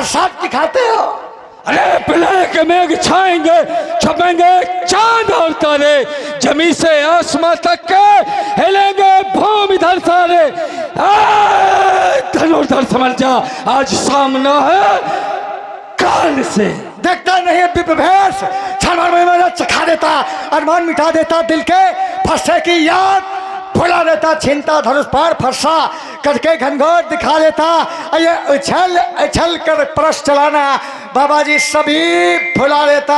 प्रसाद दिखाते हो? अरे प्रलय के मेघ छाएंगे, छपेंगे चांद और तारे, जमी से आसमां तक के हिलेंगे भूमि धर सारे। धनुर्धर समझ जा, आज सामना है काल से। देखता नहीं विप्रभेश, क्षण भर में मेरा चखा देता, अरमान मिटा देता, दिल के फंसे की याद भुला देता, छीनता धनुष पार फरसा करके घनघोर दिखा देता। ये उछल उछल कर परस चलाना बाबा जी सभी भुला देता।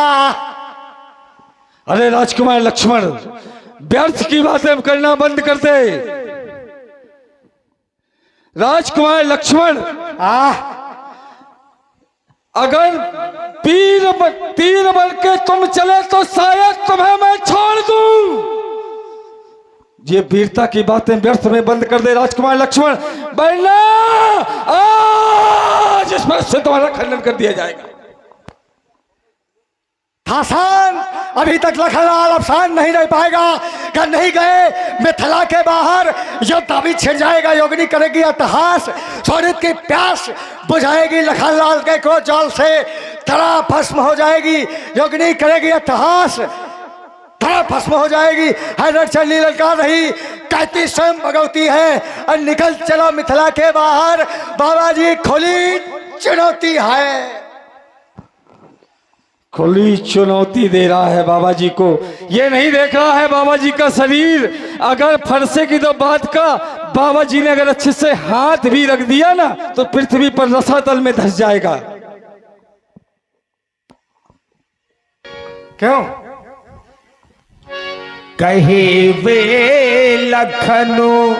अरे राजकुमार लक्ष्मण, व्यर्थ की बातें करना बंद कर दे। राजकुमार लक्ष्मण, अगर तीर बन के तुम चले तो शायद तुम्हें मैं छोड़ दूं। ये वीरता की बातें व्यर्थ में बंद कर दे राजकुमार लक्ष्मण, वरना आज इस पर से तुम्हारा खंडन कर दिया जाएगा। आसान अभी तक लखनलाल अफसान नहीं रह पाएगा। कर नहीं गए मिथिला के बाहर, युद्ध अभी छिड़ जाएगा। योगिनी करेगी इतिहास, शौर्य की प्यास बुझाएगी लखनलाल के क्रोध जाल से, धरा भस्म हो जाएगी। योगिनी करेगी इतिहास, धरा भस्म हो जाएगी। हैदर चली ललकार रही, कहती स्वयं भगवती है, और निकल चला मिथिला के बाहर। बाबा जी खुली चुनौती है, खुली चुनौती दे रहा है बाबा जी को। ये नहीं देख रहा है बाबा जी का शरीर, अगर फरसे की तो बात का, बाबा जी ने अगर अच्छे से हाथ भी रख दिया ना तो पृथ्वी पर रसातल में धंस जाएगा। क्यों? कहे वे लखनऊ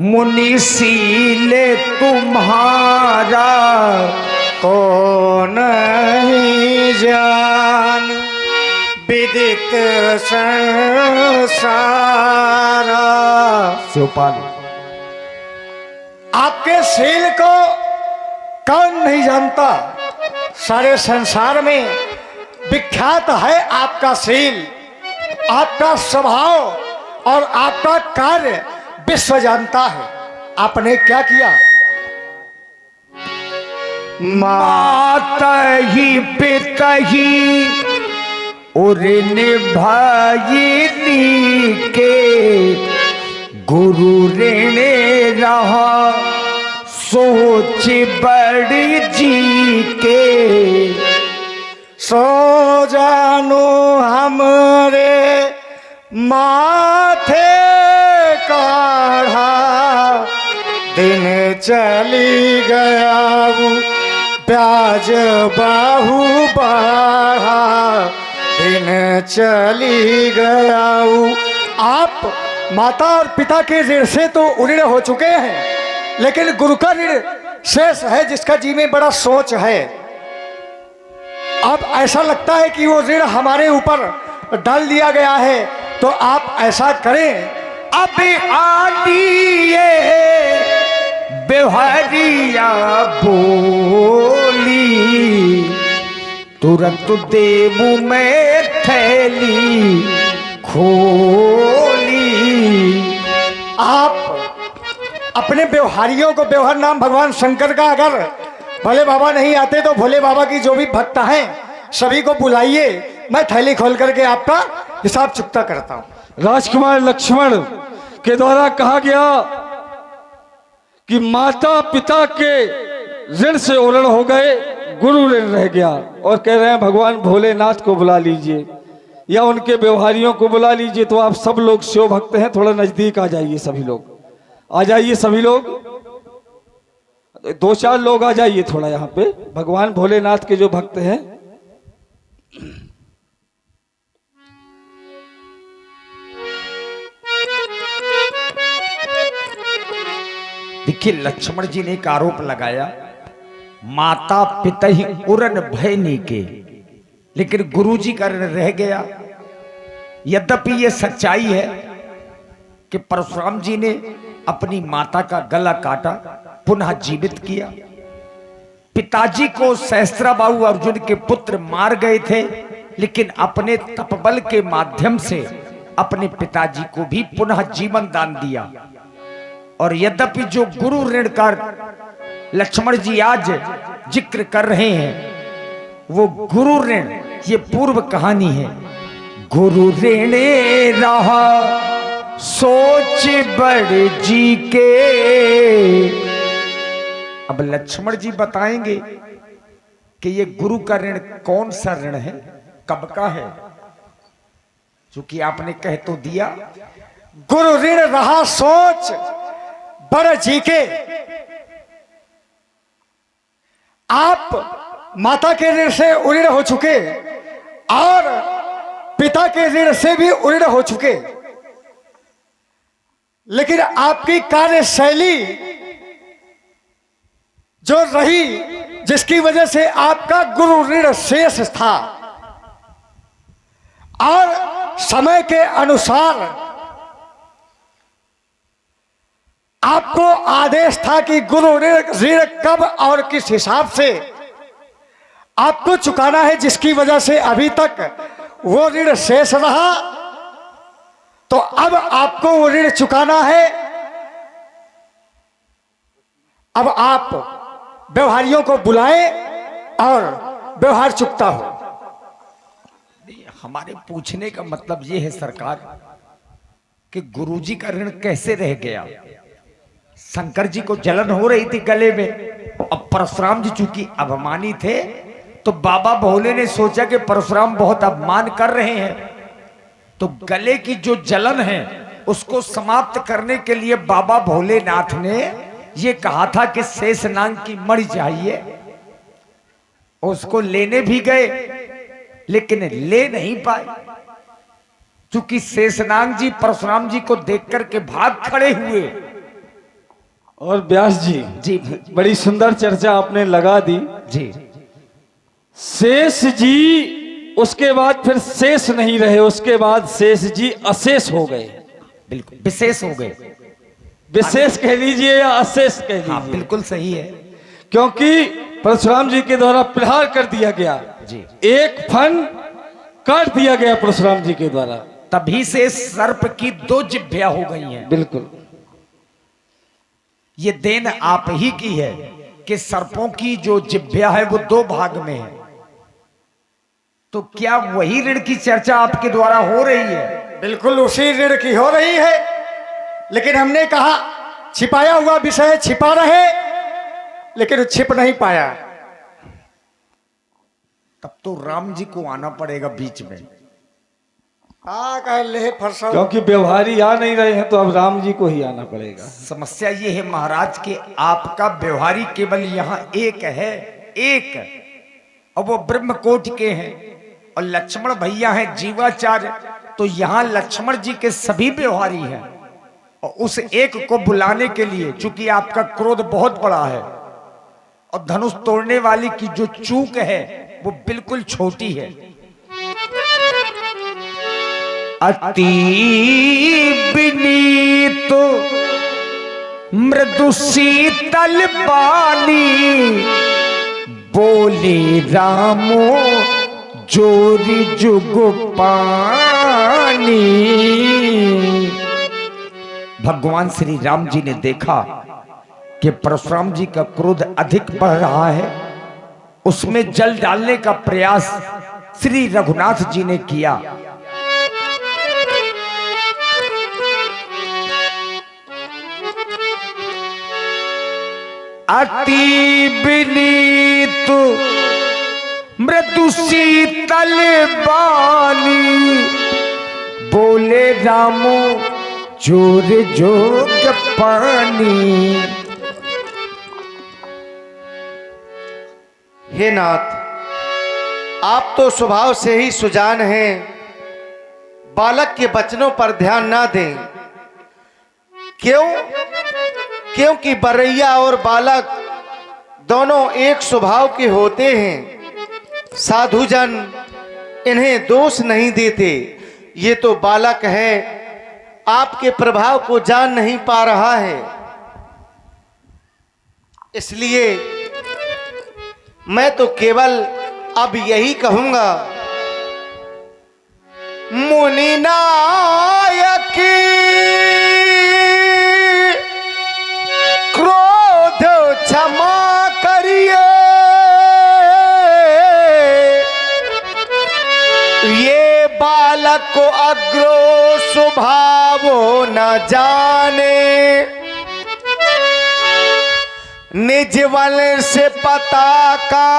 मुनिशील तुम्हारा, तो नहीं जान विदित संसारा। शिवपाल, आपके शील को कौन नहीं जानता? सारे संसार में विख्यात है आपका शील, आपका स्वभाव और आपका कार्य विश्व जानता है। आपने क्या किया? माता ही पिता ही और भाई के, गुरु ऋण रहा सोच बड़ी जी के। सो जानो हमरे माथे काढ़ा, दिन चली गया ब्याज बाहु बढ़ा, दिन चली गया। आप माता और पिता के ऋण से तो उऋण हो चुके हैं, लेकिन गुरु का ऋण शेष है, जिसका जी में बड़ा सोच है। अब ऐसा लगता है कि वो ऋण हमारे ऊपर डाल दिया गया है, तो आप ऐसा करें, अब आदिए बेहरिया बोली, तुरंत देव में थैली खोली। आप अपने व्यवहारियों को, व्यवहार नाम भगवान शंकर का, अगर भोले बाबा नहीं आते तो भोले बाबा की जो भी भक्त हैं सभी को बुलाइए, मैं थैली खोल करके आपका हिसाब चुकता करता हूं। राजकुमार लक्ष्मण के द्वारा कहा गया कि माता पिता के ऋण से उऋण हो गए, गुरु ऋण रह गया, और कह रहे हैं भगवान भोलेनाथ को बुला लीजिए या उनके व्यवहारियों को बुला लीजिए। तो आप सब लोग शिव भक्त हैं, थोड़ा नजदीक आ जाइए, सभी लोग आ जाइए, सभी लोग 2-4 लोग आ जाइए थोड़ा यहाँ पे, भगवान भोलेनाथ के जो भक्त हैं। देखिए, लक्ष्मण जी ने एक आरोप लगाया, माता पिता ही उरन भय के, लेकिन गुरुजी का ऋण रह गया। यद्यपि यह सच्चाई है कि परशुराम जी ने अपनी माता का गला काटा, पुनः जीवित किया। पिताजी को सहस्त्राबाहु अर्जुन के पुत्र मार गए थे, लेकिन अपने तपबल के माध्यम से अपने पिताजी को भी पुनः जीवन दान दिया। और यद्यपि जो गुरु ऋण का लक्ष्मण जी आज जिक्र कर रहे हैं वो गुरु ऋण, ये पूर्व कहानी है। गुरु ऋण रहा सोच बड़ जी के। अब लक्ष्मण जी बताएंगे कि ये गुरु का ऋण कौन सा ऋण है, कब का है। चूंकि आपने कह तो दिया गुरु ऋण रहा सोच बड़ जी के। आप माता के ऋण से उऋण हो चुके और पिता के ऋण से भी उऋण हो चुके, लेकिन आपकी कार्यशैली जो रही जिसकी वजह से आपका गुरु ऋण शेष था, और समय के अनुसार आपको आदेश था कि गुरु ऋण कब और किस हिसाब से आपको चुकाना है, जिसकी वजह से अभी तक वो ऋण शेष रहा। तो अब आपको वो ऋण चुकाना है। अब आप व्यवहारियों को बुलाएं और व्यवहार चुकता हो। हमारे पूछने का मतलब ये है सरकार कि गुरुजी का ऋण कैसे रह गया। शंकर जी को जलन हो रही थी गले में, अब परशुराम जी चूंकि अभिमानी थे तो बाबा भोले ने सोचा कि परशुराम बहुत अपमान कर रहे हैं, तो गले की जो जलन है उसको समाप्त करने के लिए बाबा भोलेनाथ ने ये कहा था कि शेषनाग की मणि चाहिए। उसको लेने भी गए लेकिन ले नहीं पाए, क्योंकि शेषनाग जी परशुराम जी को देख करके भाग खड़े हुए। और व्यास जी जी बड़ी सुंदर चर्चा आपने लगा दी जी। शेष जी उसके बाद फिर शेष नहीं रहे, उसके बाद शेष जी अशेष हो गए। बिल्कुल विशेष हो गए, विशेष कह लीजिए या अशेष कह लीजिए। हाँ बिल्कुल सही है। क्योंकि परशुराम जी के द्वारा प्रहार कर दिया गया जी, एक फन काट दिया गया परशुराम जी के द्वारा, तभी से सर्प की 2 जिभ्या हो गई हैं। बिल्कुल ये देन आप ही की है कि सर्पों की जो जिभ्या है वो 2 भाग में है। तो क्या वही ऋण की चर्चा आपके द्वारा हो रही है? बिल्कुल उसी ऋण की हो रही है, लेकिन हमने कहा छिपाया हुआ विषय छिपा रहे, लेकिन छिप नहीं पाया। तब तो राम जी को आना पड़ेगा बीच में। कह ले फरसा। क्योंकि व्यवहारी आ नहीं रहे हैं तो अब राम जी को ही आना पड़ेगा। समस्या ये है महाराज कि आपका व्यवहारी केवल यहाँ एक है, एक, और वो ब्रह्मकोट के हैं, और लक्ष्मण भैया हैं जीवाचार्य। तो यहाँ लक्ष्मण जी के सभी व्यवहारी हैं, और उस एक को बुलाने के लिए चूंकि आपका क्रोध बहुत बड़ा है और धनुष तोड़ने वाली की जो चूक है वो बिल्कुल छोटी है। अति विनीत मृदु शीतल पानी बोले रामो जोरी जुग पानी। भगवान श्री राम जी ने देखा कि परशुराम जी का क्रोध अधिक बढ़ रहा है, उसमें जल डालने का प्रयास श्री रघुनाथ जी ने किया। अति विनीत मृदु शीतल बानी बोले रामो जोर जोग पानी। हे नाथ, आप तो स्वभाव से ही सुजान हैं, बालक के वचनों पर ध्यान ना दें। क्यों? क्योंकि बरैया और बालक दोनों एक स्वभाव के होते हैं। साधुजन इन्हें दोष नहीं देते। ये तो बालक है, आपके प्रभाव को जान नहीं पा रहा है, इसलिए मैं तो केवल अब यही कहूंगा, मुनि नायक क्रोध क्षमा करिए, बालक को अग्रो स्वभावो न जाने, निज बल से पता का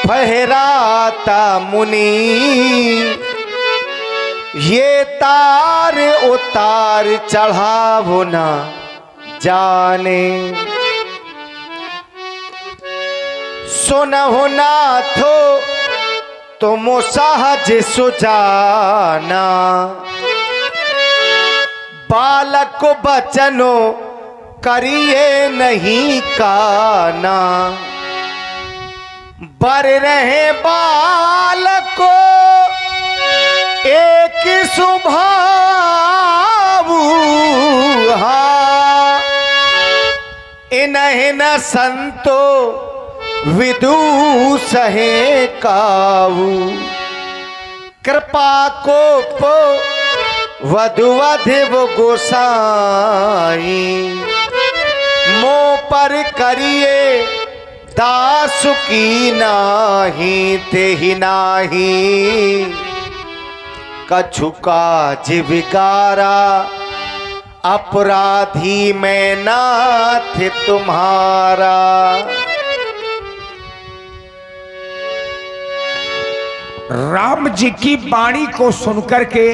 फहराता मुनि, ये तार उतार चढ़ावो न जाने। सुनहु नाथो तुम सहज सुजाना, बालक को बचनो करिए नहीं काना। बर रहे बालक को एक स्वभाव, इन्हें न संतो विदु सहे काऊ। कृपा को वधुवधिव गोसाई, मोह पर करिए दास की नाही तेहि नाही। कछु काज विकारा अपराधी मैं नाथ तुम्हारा। राम जी की वाणी को सुनकर के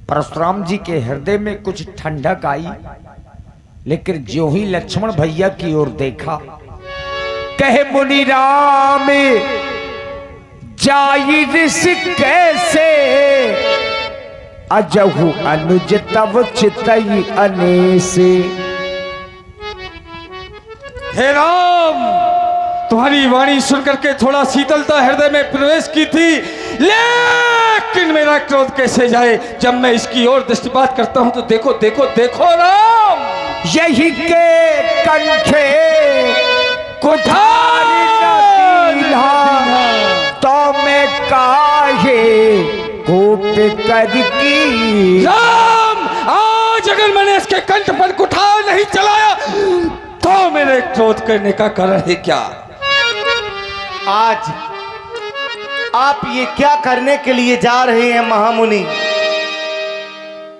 परशुराम जी के हृदय में कुछ ठंडक आई, लेकिन ज्यों ही लक्ष्मण भैया की ओर देखा, कहे मुनि राम जाई ऋषि कैसे, अजहु अनुज तव चितई अनेसे। हे राम, तुम्हारी वाणी सुनकर के थोड़ा शीतलता हृदय में प्रवेश की थी, लेकिन मेरा क्रोध कैसे जाए जब मैं इसकी ओर दृष्टिपात करता हूं तो देखो देखो देखो राम, यही के कंठे कुठारी तो मैं काहे कोप कर की। राम, आज अगर मैंने इसके कंठ पर कुठार नहीं चलाया तो मेरे क्रोध करने का कारण है क्या? आज आप ये क्या करने के लिए जा रहे हैं महामुनि?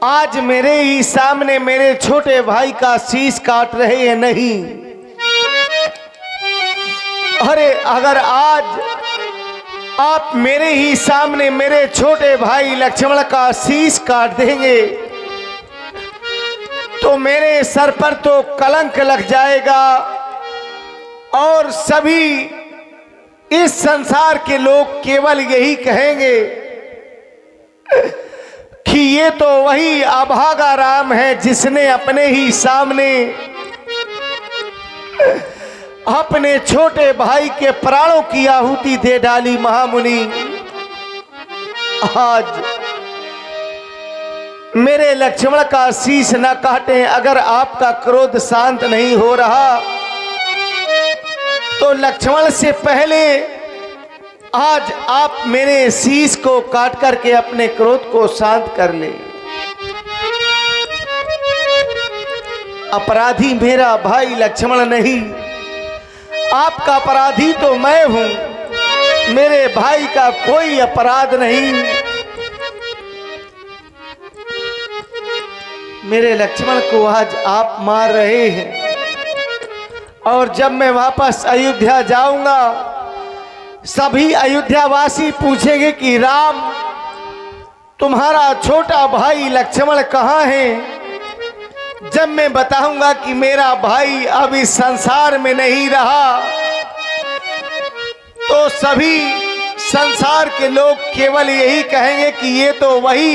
आज मेरे ही सामने मेरे छोटे भाई का शीश काट रहे हैं नहीं? अरे अगर आज आप मेरे ही सामने मेरे छोटे भाई लक्ष्मण का शीश काट देंगे तो मेरे सर पर तो कलंक लग जाएगा और सभी इस संसार के लोग केवल यही कहेंगे कि ये तो वही अभागा राम है जिसने अपने ही सामने अपने छोटे भाई के प्राणों की आहुति दे डाली। महामुनि, आज मेरे लक्ष्मण का शीश न काटें। अगर आपका क्रोध शांत नहीं हो रहा तो लक्ष्मण से पहले आज आप मेरे शीश को काट करके अपने क्रोध को शांत कर ले। अपराधी मेरा भाई लक्ष्मण नहीं, आपका अपराधी तो मैं हूं, मेरे भाई का कोई अपराध नहीं। मेरे लक्ष्मण को आज आप मार रहे हैं और जब मैं वापस अयोध्या जाऊंगा सभी अयोध्यावासी पूछेंगे कि राम, तुम्हारा छोटा भाई लक्ष्मण कहाँ है? जब मैं बताऊंगा कि मेरा भाई अब इस संसार में नहीं रहा तो सभी संसार के लोग केवल यही कहेंगे कि ये तो वही